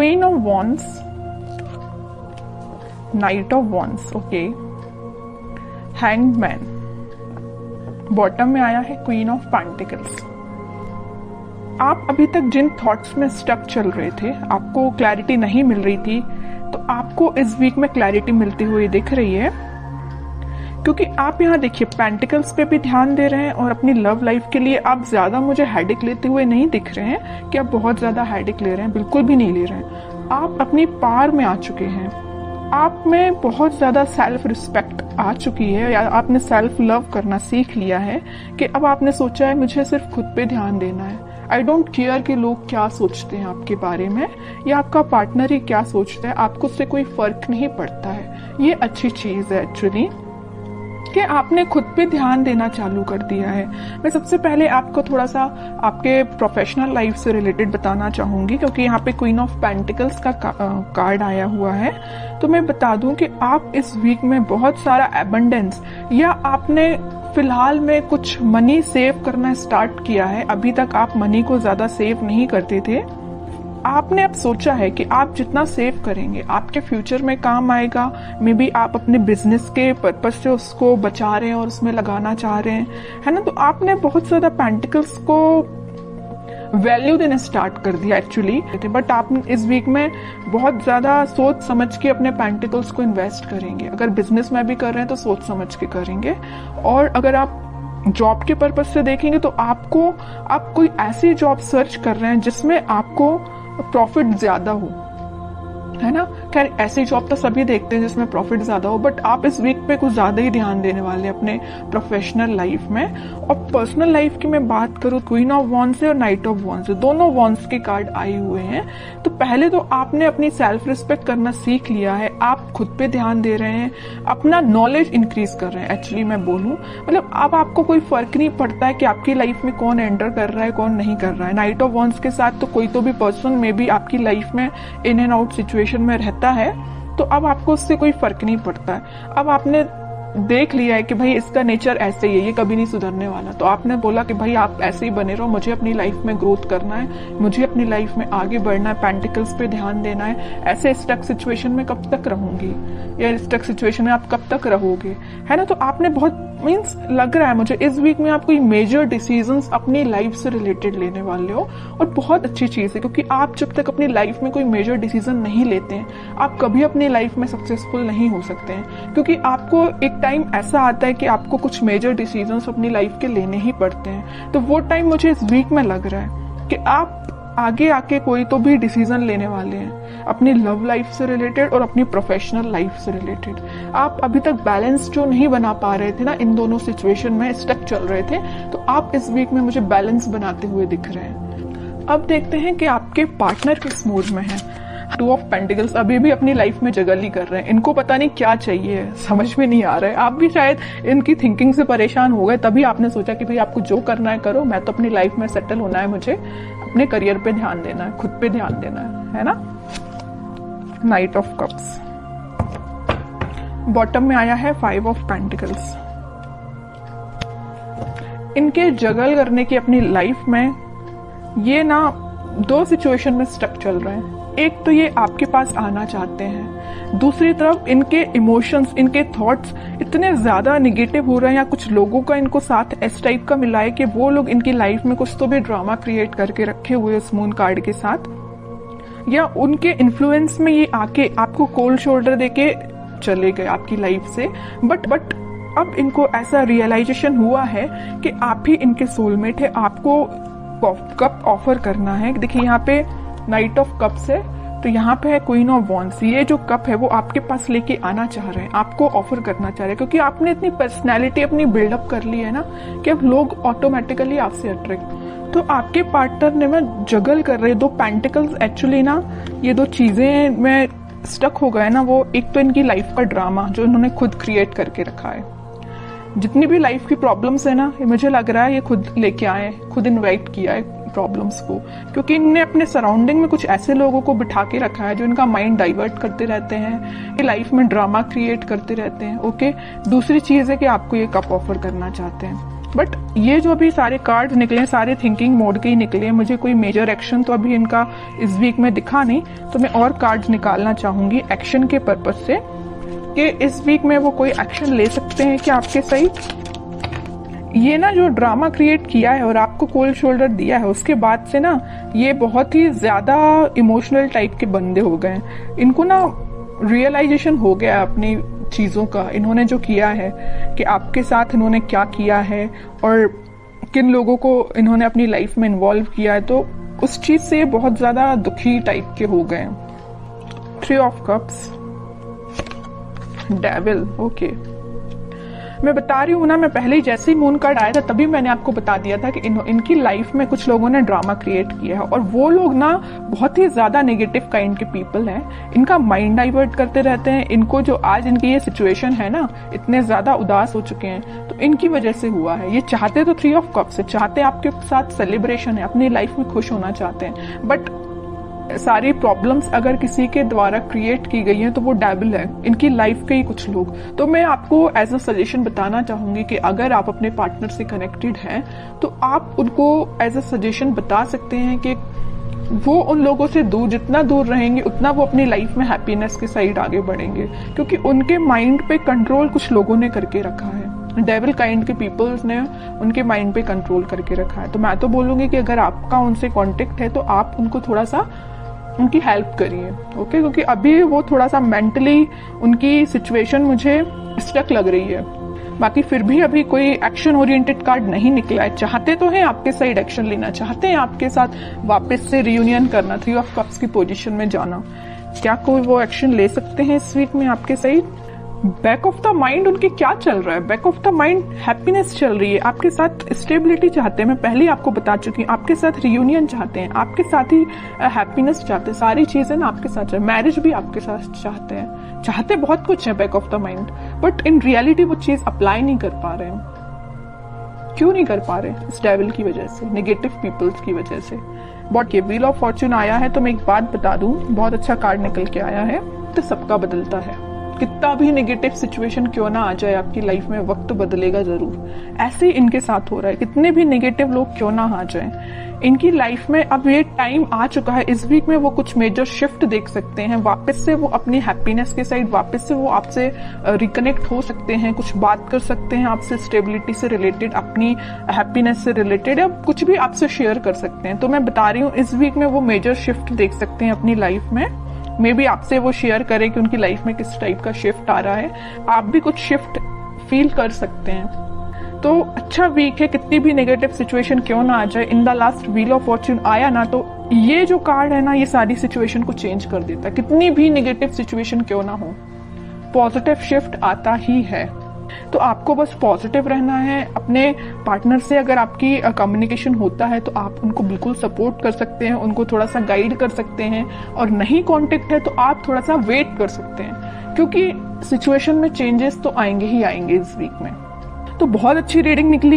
Queen of wands, night of wands, okay, hanged man, bottom में आया है queen of pentacles. आप अभी तक जिन थॉट्स में स्टक चल रहे थे, आपको क्लैरिटी नहीं मिल रही थी, तो आपको इस वीक में क्लैरिटी मिलती हुई दिख रही है, क्योंकि आप यहाँ देखिए पेंटिकल्स पे भी ध्यान दे रहे हैं और अपनी लव लाइफ के लिए आप ज्यादा मुझे हेडेक लेते हुए नहीं दिख रहे हैं कि आप बहुत ज्यादा हेडेक ले रहे हैं, बिल्कुल भी नहीं ले रहे हैं। आप अपनी पार में आ चुके हैं, आप में बहुत ज्यादा सेल्फ रिस्पेक्ट आ चुकी है, या आपने सेल्फ लव करना सीख लिया है कि अब आपने सोचा है मुझे सिर्फ खुद पे ध्यान देना है। आई डोंट केयर कि लोग क्या सोचते हैं आपके बारे में, या आपका पार्टनर ही क्या सोचता है, आपको उससे कोई फर्क नहीं पड़ता है। ये अच्छी चीज है एक्चुअली कि आपने खुद पे ध्यान देना चालू कर दिया है। मैं सबसे पहले आपको थोड़ा सा आपके प्रोफेशनल लाइफ से रिलेटेड बताना चाहूंगी, क्योंकि यहाँ पे क्वीन ऑफ पेंटिकल्स का कार्ड आया हुआ है। तो मैं बता दूं कि आप इस वीक में बहुत सारा एबंडेंस, या आपने फिलहाल में कुछ मनी सेव करना स्टार्ट किया है। अभी तक आप मनी को ज्यादा सेव नहीं करते थे, आपने अब सोचा है कि आप जितना सेव करेंगे आपके फ्यूचर में काम आएगा। मे बी आप अपने बिजनेस के पर्पज से उसको बचा रहे हैं और उसमें लगाना चाह रहे हैं, है ना। तो आपने बहुत ज्यादा पेंटिकल्स को वैल्यू देना स्टार्ट कर दिया एक्चुअली, बट आप इस वीक में बहुत ज्यादा सोच समझ के अपने पेंटिकल्स को इन्वेस्ट करेंगे। अगर बिजनेस में भी कर रहे हैं तो सोच समझ के करेंगे, और अगर आप जॉब के पर्पज से देखेंगे तो आप कोई ऐसी जॉब सर्च कर रहे हैं जिसमें आपको प्रॉफिट ज्यादा हो, है ना। खैर ऐसी जॉब तो सभी देखते हैं जिसमें प्रॉफिट ज्यादा हो, बट आप इस वीक पे कुछ ज्यादा ही ध्यान देने वाले हैं अपने प्रोफेशनल लाइफ में। और पर्सनल लाइफ की मैं बात करूं, क्वीन ऑफ वॉन्ड्स और नाइट ऑफ वॉन्ड्स, दोनों वॉन्ड्स के कार्ड आए हुए हैं। तो पहले तो आपने अपनी सेल्फ रिस्पेक्ट करना सीख लिया है, आप खुद पे ध्यान दे रहे हैं, अपना नॉलेज इंक्रीज कर रहे हैं। एक्चुअली मैं बोलूं, मतलब अब आपको कोई फर्क नहीं पड़ता है कि आपकी लाइफ में कौन एंटर कर रहा है कौन नहीं कर रहा है। नाइट ऑफ वॉन्ड्स के साथ तो कोई तो भी पर्सन में भी आपकी लाइफ में इन एंड आउट सिचुएशन में रहता है, तो अब आपको उससे कोई फर्क नहीं पड़ता है। अब आपने देख लिया है कि भाई इसका नेचर ऐसे ही है, ये कभी नहीं सुधरने वाला, तो आपने बोला कि भाई आप ऐसे ही बने रहो, मुझे अपनी लाइफ में ग्रोथ करना है, मुझे अपनी लाइफ में आगे बढ़ना है, पेंटिकल्स पे ध्यान देना है। ऐसे स्टक सिचुएशन में कब तक रहूंगी, या स्टक सिचुएशन में आप कब तक रहोगे, है ना। तो आपने बहुत मीन्स लग रहा है मुझे इस वीक में आप कोई मेजर डिसीजंस अपनी लाइफ से रिलेटेड लेने वाले हो, और बहुत अच्छी चीज है, क्योंकि आप जब तक अपनी लाइफ में कोई मेजर डिसीजन नहीं लेते हैं आप कभी अपनी लाइफ में सक्सेसफुल नहीं हो सकते हैं। क्योंकि आपको एक टाइम ऐसा आता है कि आपको कुछ मेजर डिसीजंस अपनी लाइफ के लेने ही पड़ते हैं। तो वो टाइम मुझे इस वीक में लग रहा है कि आप आगे आके कोई तो भी डिसीजन लेने वाले हैं अपनी लव लाइफ से रिलेटेड और अपनी प्रोफेशनल लाइफ से रिलेटेड। आप अभी तक बैलेंस जो नहीं बना पा रहे थे ना, इन दोनों सिचुएशन में स्टक चल रहे थे, तो आप इस वीक में मुझे बैलेंस बनाते हुए दिख रहे हैं। अब देखते हैं कि आपके पार्टनर किस मूड में है। टू ऑफ पेंटिकल्स अभी भी अपनी लाइफ में जगल ही कर रहे हैं, इनको पता नहीं क्या चाहिए, समझ में नहीं आ रहा है। आप भी शायद इनकी थिंकिंग से परेशान हो गए, tभी आपने सोचा कि भाई आपको जो करना है करो, मैं तो अपनी लाइफ में सेटल होना है, मुझे अपने करियर पे ध्यान देना है, खुद पे ध्यान देना है ना। नाइट ऑफ कप्स, बॉटम में आया है 5 ऑफ पेंटिकल्स। इनके जगल करने की अपनी लाइफ में ये ना 2 सिचुएशन में स्टक चल रहे हैं। एक तो ये आपके पास आना चाहते हैं, दूसरी तरफ इनके इमोशंस, इनके थॉट्स इतने ज्यादा निगेटिव हो रहे हैं, या कुछ लोगों का इनको साथ इस टाइप का मिला है कि वो लोग इनकी लाइफ में कुछ तो भी ड्रामा क्रिएट करके रखे हुए इस मून कार्ड के साथ, या उनके इन्फ्लुएंस में ये आके आपको कोल्ड शोल्डर देके चले गए आपकी लाइफ से। बट अब इनको ऐसा रियलाइजेशन हुआ है कि आप ही इनके सोलमेट है, आपको कप ऑफर करना है। देखिए यहाँ पे नाइट ऑफ कप्स है, तो यहाँ पे है क्वीन ऑफ वॉन्ड्स। ये जो कप है वो आपके पास लेके आना चाह रहे हैं, आपको ऑफर करना चाह रहे हैं, क्योंकि आपने इतनी पर्सनैलिटी अपनी बिल्डअप कर ली है ना कि अब लोग ऑटोमेटिकली आपसे अट्रैक्ट। तो आपके पार्टनर ने में जगल कर रहे 2 पेंटिकल्स। एक्चुअली ना ये 2 चीजें में स्टक हो गए ना, वो एक तो इनकी लाइफ का ड्रामा जो इन्होंने खुद क्रिएट करके रखा है। जितनी भी लाइफ की प्रॉब्लम्स है ना, मुझे लग रहा है ये खुद लेके आए, खुद इन्वाइट किया है प्रॉब्लम्स को, क्योंकि इनने अपने सराउंडिंग में कुछ ऐसे लोगों को बिठा के रखा है जो इनका माइंड डाइवर्ट करते रहते हैं, लाइफ में ड्रामा क्रिएट करते रहते हैं। ओके, दूसरी चीज है कि आपको ये कप ऑफर करना चाहते हैं। बट ये जो अभी सारे कार्ड निकले हैं सारे थिंकिंग मोड के ही निकले हैं, मुझे कोई मेजर एक्शन तो अभी इनका इस वीक में दिखा नहीं, तो मैं और कार्ड्स निकालना चाहूंगी एक्शन के पर्पज से कि इस वीक में वो कोई एक्शन ले सकते हैं क्या आपके सही। ये ना जो ड्रामा क्रिएट किया है और आपको कोल्ड शोल्डर दिया है, उसके बाद से ना ये बहुत ही ज्यादा इमोशनल टाइप के बंदे हो गए हैं। इनको ना रियलाइजेशन हो गया अपनी चीजों का, इन्होंने जो किया है कि आपके साथ इन्होंने क्या किया है और किन लोगों को इन्होंने अपनी लाइफ में इन्वॉल्व किया है, तो उस चीज से बहुत ज्यादा दुखी टाइप के हो गए। 3 ऑफ कप्स, डेविल, ओके। मैं बता रही हूँ ना, मैं पहले ही जैसे ही मून कार्ड आया था तभी मैंने आपको बता दिया था कि इनकी लाइफ में कुछ लोगों ने ड्रामा क्रिएट किया है और वो लोग ना बहुत ही ज्यादा नेगेटिव काइंड के पीपल हैं। इनका माइंड डाइवर्ट करते रहते हैं। इनको जो आज इनकी ये सिचुएशन है ना, इतने ज्यादा उदास हो चुके हैं तो इनकी वजह से हुआ है। ये चाहते तो 3 ऑफ कप्स है, चाहते आपके साथ सेलिब्रेशन है, अपनी लाइफ में खुश होना चाहते हैं, बट सारी प्रॉब्लम्स अगर किसी के द्वारा क्रिएट की गई हैं तो वो डेविल है, इनकी लाइफ के ही कुछ लोग। तो मैं आपको एज अ सजेशन बताना चाहूंगी कि अगर आप अपने पार्टनर से कनेक्टेड हैं तो आप उनको एज अ सजेशन बता सकते हैं कि वो उन लोगों से दूर, जितना दूर रहेंगे उतना वो अपनी लाइफ में हैप्पीनेस के साइड आगे बढ़ेंगे, क्योंकि उनके माइंड पे कंट्रोल कुछ लोगों ने करके रखा है। डेविल काइंड के पीपल्स ने उनके माइंड पे कंट्रोल करके रखा है। तो मैं तो बोलूंगी कि अगर आपका उनसे कांटेक्ट है तो आप उनको थोड़ा सा उनकी हेल्प करिए, ओके, क्योंकि अभी वो थोड़ा सा मेंटली उनकी सिचुएशन मुझे स्टक लग रही है। बाकी फिर भी अभी कोई एक्शन ओरिएंटेड कार्ड नहीं निकला है। चाहते तो हैं आपके साइड एक्शन लेना, चाहते हैं आपके साथ वापस से रियूनियन करना, 3 ऑफ कप्स की पोजीशन में जाना। क्या कोई वो एक्शन ले सकते हैं इस वीक में आपके side? Back of the mind उनके क्या चल रहा है? Back of the mind happiness चल रही है, आपके साथ स्टेबिलिटी चाहते हैं। मैं पहले ही आपको बता चुकी हूँ, आपके साथ रियूनियन चाहते हैं, आपके साथ ही हैप्पीनेस चाहते हैं, सारी चीजें ना आपके साथ, मैरिज भी आपके साथ चाहते हैं, चाहते बहुत कुछ है back of the mind, but in reality वो चीज अप्लाई नहीं कर पा रहे हैं। क्यों नहीं कर पा रहे? इस डेविल की वजह से, नेगेटिव पीपल्स की वजह से। बट ये व्हील ऑफ फॉर्च्यून आया है तो मैं एक बात बता दूं, बहुत अच्छा कार्ड निकल के आया है। तो सबका बदलता है, कितना भी नेगेटिव सिचुएशन क्यों ना आ जाए आपकी लाइफ में, वक्त बदलेगा जरूर। ऐसे ही इनके साथ हो रहा है, कितने भी नेगेटिव लोग क्यों ना आ जाए इनकी लाइफ में, अब ये टाइम आ चुका है। इस वीक में वो कुछ मेजर शिफ्ट देख सकते हैं, वापस से वो अपनी हैप्पीनेस के साइड, वापस से वो आपसे रिकनेक्ट हो सकते हैं, कुछ बात कर सकते हैं आपसे स्टेबिलिटी से रिलेटेड, अपनी हैप्पीनेस से रिलेटेड, या कुछ भी आपसे शेयर कर सकते हैं। तो मैं बता रही हूँ इस वीक में वो मेजर शिफ्ट देख सकते हैं अपनी लाइफ में। मे बी आपसे वो शेयर करें कि उनकी लाइफ में किस टाइप का शिफ्ट आ रहा है, आप भी कुछ शिफ्ट फील कर सकते हैं। तो अच्छा वीक है, कितनी भी नेगेटिव सिचुएशन क्यों ना आ जाए। In the last wheel of Fortune आया ना, तो ये जो कार्ड है ना, ये सारी सिचुएशन को चेंज कर देता है। कितनी भी नेगेटिव सिचुएशन क्यों ना हो, पॉजिटिव शिफ्ट आता ही है। तो आपको बस पॉजिटिव रहना है। अपने पार्टनर से अगर आपकी कम्युनिकेशन होता है तो आप उनको बिल्कुल सपोर्ट कर सकते हैं, उनको थोड़ा सा गाइड कर सकते हैं, और नहीं कांटेक्ट है तो आप थोड़ा सा वेट कर सकते हैं, क्योंकि सिचुएशन में चेंजेस तो आएंगे ही आएंगे इस वीक में। तो बहुत अच्छी रीडिंग निकली।